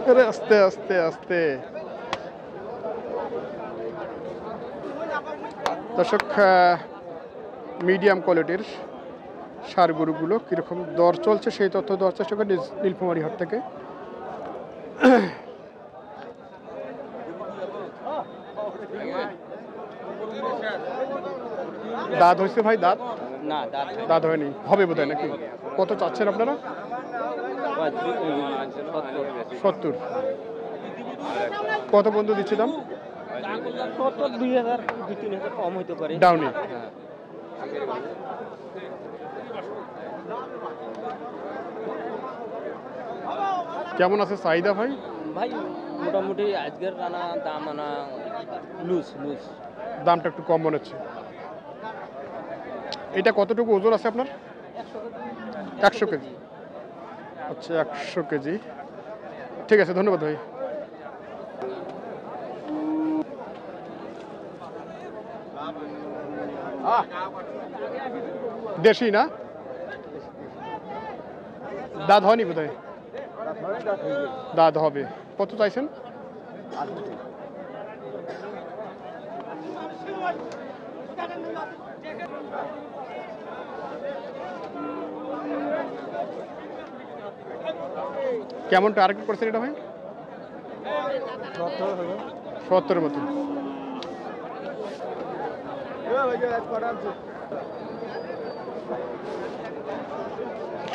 আস্তে আস্তে আস্তে। দর্শক, মিডিয়াম কোয়ালিটির ষাঁড় গরুগুলো কীরকম দর চলছে সেই তথ্য দেওয়ার চেষ্টা করি নীলফামারী হাট থেকে। দাঁত হয়েছে ভাই? দাঁত না, দাঁত হয়নি, হবে বোধ হয় নাকি? কত চাচ্ছেন আপনারা? 70। কত বন্ধু দিচ্ছে দাম? 2000 2-3000 কম হইতে পারে। ডাউনি। কেমন আছে চাহিদা ভাই? ভাই মোটামুটি আজকের রানা দাম আনা লুজ। দামটা একটু কম মনে হচ্ছে। এটা কতটুকু ওজন আছে আপনার? 100 কেজি। আচ্ছা, 100 কেজি। ঠিক আছে, ধন্যবাদ ভাই। দেশি না? দাঁত হয়নি বোধ হয়? দাঁত হবে। কত চাইছেন? কেমন টার্গেট করছেন এটা ভাই? 70-এর মতো।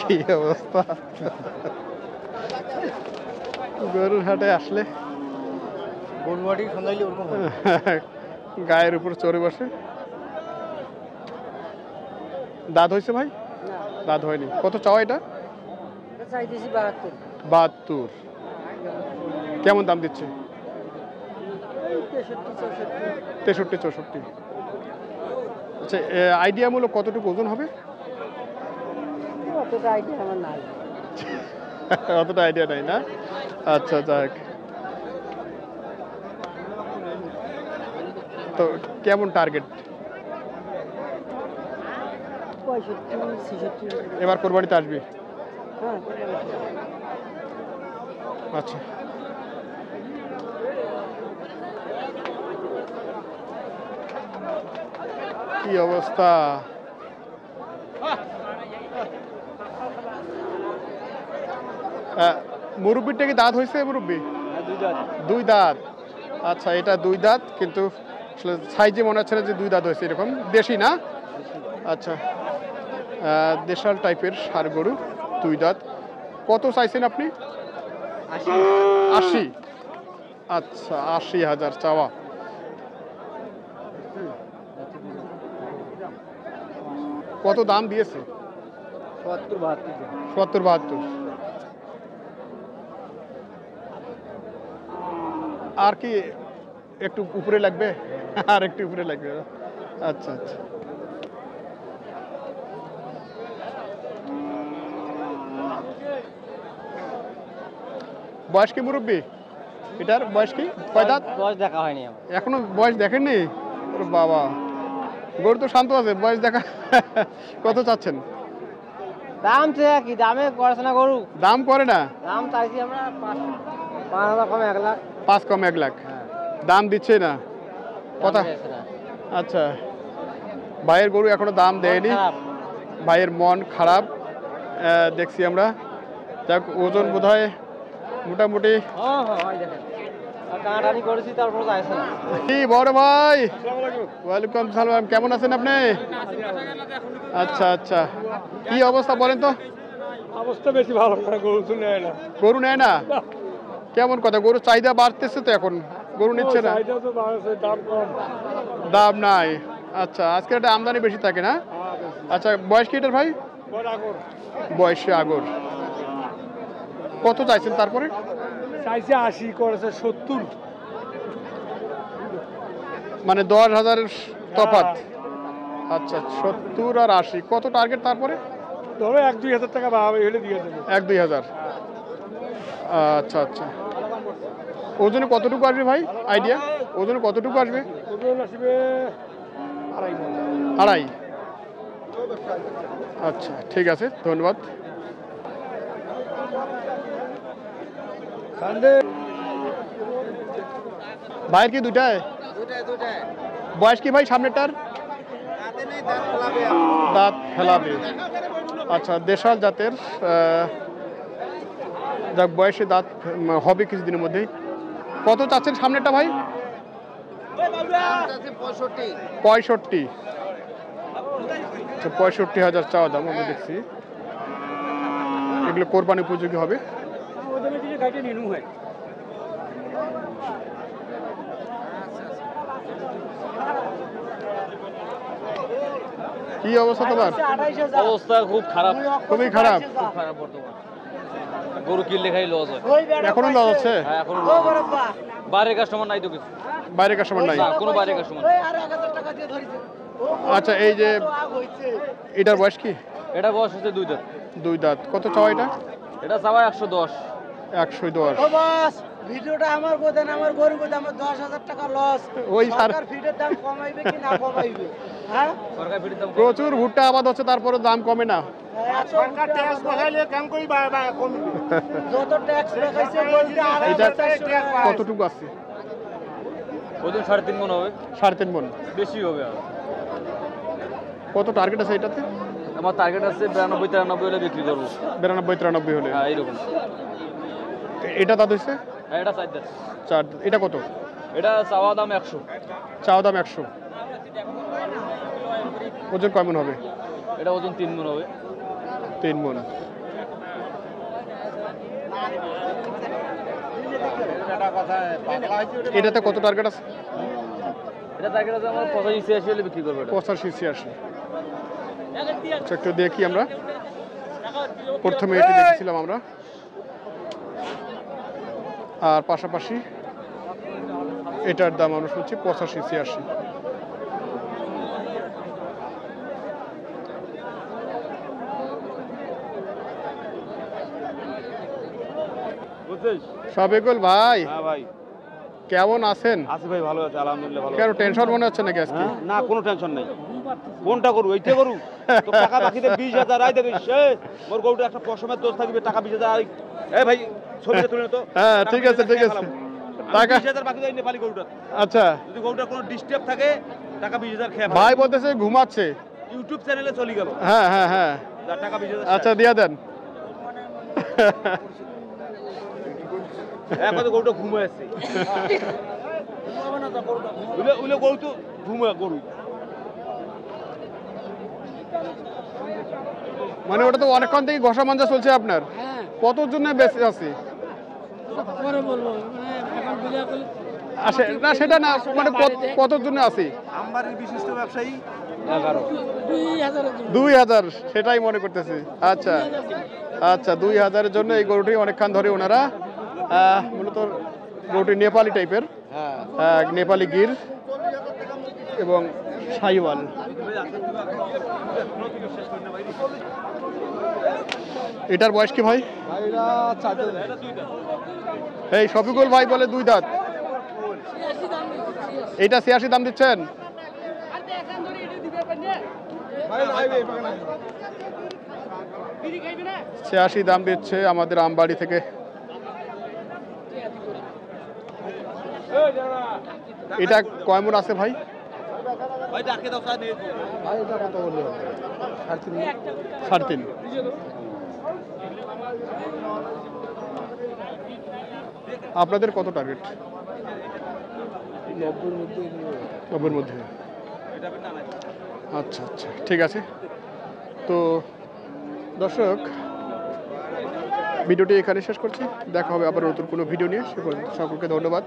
কি অবস্থা গরুর হাটে আসলে, গায়ের উপর চড়ে বসে। দাঁত হয়েছে ভাই? দাঁত হয়নি। কত চাওয়া এটা? 72। কেমন দাম দিচ্ছে? 63-64। আচ্ছা, আইডিয়ামূলক কতটুকু ওজন হবে? অতটা আইডিয়া নাই না? আচ্ছা, যাক। তো কেমন টার্গেট? 65-66। এবার কোরবানিতে আসবি? আচ্ছা। কি অবস্থা! মুরব্বিটা কি দাঁত হয়েছে? মুরব্বি 2 দাঁত। আচ্ছা, এটা 2 দাঁত, কিন্তু সাইজে মনে হচ্ছে না যে 2 দাঁত হয়েছে। এরকম দেশি না? আচ্ছা, দেশাল টাইপের ষাঁড় গরু, 2 দাঁত। কত চাইছেন আপনি? 80। আচ্ছা, 80,000 চাওয়া। কত দাম দিয়েছে? 70-72। আর কি একটু উপরে লাগবে? আর একটু উপরে লাগবে। আচ্ছা আচ্ছা। বয়স কি মুরব্বি? এটার বয়স কি? কয় দাঁত? বয়স দেখা হয়নি আমার। এখনো বয়স দেখেননি? বাবা, গরু তো শান্ত আছে, বয়স দেখা। কত চাচ্ছেন? দাম কি দামে করছে না গরু? দাম করে না? দাম চাইছি আমরা 5,000 কম 1 লাখ। 5 কম 1 লাখ। দাম দিচ্ছে না কথা? আচ্ছা, ভাইয়ের গরু এখনো দাম দেয়নি, ভাইয়ের মন খারাপ দেখছি আমরা। যাক, ওজন বোধ হয় মোটামুটি। কি বড় ভাই? ওয়ালাইকুম সালাম। কেমন আছেন আপনি? আচ্ছা আচ্ছা, কি অবস্থা বলেন তো? অবস্থা বেশি ভালো না, গরু নেয় না। গরু নেয় না? কেমন কথা? গরু চাহিদা বাড়তেছে তো, এখন গরু নিচ্ছে না। দাম নাই। আচ্ছা, আজকে একটা আমদানি বেশি থাকে না? আচ্ছা, বয়স কি এটার ভাই? বয়সে আগর। কত চাইছেন তারপরে? চাইছে 80, করেছে 70। মানে 10,000 তফাৎ। আচ্ছা, 70 আর 80। কত টার্গেট তারপরে? ধরো 1-2 হাজার টাকা হলে দিয়ে দেবো। 1-2 হাজার। আচ্ছা আচ্ছা। ওজনে কতটুকু আসবে ভাই? আইডিয়া ওজনে কতটুকু আসবে? ওজন আসবে 2.5 মণ। 2.5। আচ্ছা, ঠিক আছে, ধন্যবাদ। ভাইয়ের কি দুইটায়? বয়স কি ভাই সামনেটার? দাঁত ফেলাবে। আচ্ছা, দেশাল জাতের, যাক বয়সে দাঁত হবে কিছুদিনের মধ্যেই। কত চাচ্ছেন সামনেটা ভাই? 65। আচ্ছা, 65,000 চাওয়া দাম আমি দেখছি। এগুলো কোরবানি উপযোগী হবে। কি অবস্থা তোমার? অবস্থা খুব খারাপ, খুবই খারাপ। খুব খারাপ বর্তমান। গরু কিনলে খাই লস হয়। এখনো লস হচ্ছে? হ্যাঁ, এখনো বাইরের কাস্টমার নাই তো কিছু। বাইরের কাস্টমার নাই? না, কোনো বাইরের কাস্টমার। আচ্ছা, এই যে এটার বয়স কি? এটা বয়স হচ্ছে 2 দাঁত। 2 দাঁত। কত চাওয়া এটা? এটা চাওয়া 110। 110। ভিডিওটা আমার কোথায়, আমার গরু কোথায়, আমার 10,000 টাকা লস। ওই সরকার ফিডের দাম কমাইবে কি না কমাইবে? হ্যাঁ, সরকার ফিটের দাম প্রচুর ভুট্টা আবাদ হচ্ছে, তারপরে দাম কমে না। সরকার ট্যাক্স বসাইলে কেন কই কমবে? যত ট্যাক্স দেখাইছে বলতে এটা 2,500 কতটুকু আছে? ওজন 3.5 মণ হবে। 3.5 মণ? বেশি হবে আর। কত টার্গেট আছে এটাতে? আমার টার্গেট আছে 92-93 হলে বিক্রি করবো। 92-93 হলে? হ্যাঁ, এইরকম। এটা দাঁত হয়েছে? হ্যাঁ, এটা 4 দাঁত। 4 দাঁত। এটা কত? এটা চাওয়া দাম 100। চাওয়া দাম 100। ওজন কয় মণ হবে? এটা ওজন 3 মণ হবে। 3 মণ। এটাতে কত টার্গেট আছে? এটা টার্গেট আছে আমার 85-86 হলে বিক্রি করবো। 85-86। আচ্ছা, একটু দেখি আমরা। প্রথমে এটি দেখেছিলাম আমরা, আর পাশাপাশি এটার দাম আমরা শুনছি 85-86। সাবেকুল ভাই, হ্যাঁ ভাই, কেমন আছেন? আছি ভাই, ভালো আছে আলহামদুলিল্লাহ। ভালো কেন টেনশন মনে হচ্ছে নাকি আজকে? না, কোনো টেনশন নাই। কোনটা করু? এইটা করু? তো টাকা বাকিতে 20,000 আই দেখিস। মোর গরুটা একটা পশমের দোষ থাকবে, টাকা 20,000। এই ভাই, ছবিটা তুলে তো। হ্যাঁ, ঠিক আছে, ঠিক আছে। টাকা 20,000 বাকি দেয় নেপালি গরুটা। আচ্ছা, যদি গরুটার কোনো ডিস্টার্ব থাকে, টাকা 20,000 খেয়ে ভাই বলতেছে ঘুমাচ্ছে। ইউটিউব চ্যানেলে চলে গেল। হ্যাঁ হ্যাঁ হ্যাঁ, টাকা 20,000। আচ্ছা দিয়া দেন। এখন তো গরুটা ঘুমে আসছে। উলে গরু তো ঘুমে গরু। মানে ওটা তো অনেকক্ষণ থেকে ঘষা মাঞ্জা চলছে আপনার? কতর জন্য বেঁচে আছে? আসে না, সেটা না, মানে কতর জন্য আছে? আমবাড়ির বিশিষ্ট ব্যবসায়ী 2,000, সেটাই মনে করতেছি। আচ্ছা আচ্ছা, 2,000-এর জন্য এই গরুটি অনেকক্ষণ ধরে ওনারা, মূলত গরুটি নেপালি টাইপের, নেপালি গির এবং শাহিওয়াল। এটার বয়স কি ভাই? এই শফিকুল ভাই বলে 2 দাঁত। এইটা 86 দাম দিচ্ছেন? 86 দাম দিচ্ছে আমাদের আমবাড়ি থেকে। এটা কয় মণ আছে ভাই? ভাই ডাকে দাও, স্যার নিয়ে। 3.5। আপনাদের কত টার্গেট? 90-এর মধ্যে। আচ্ছা আচ্ছা, ঠিক আছে। তো দর্শক, ভিডিওটি এখানে শেষ করছি। দেখা হবে আবার নতুন কোনো ভিডিও নিয়ে। সে পর্যন্ত সকলকে ধন্যবাদ।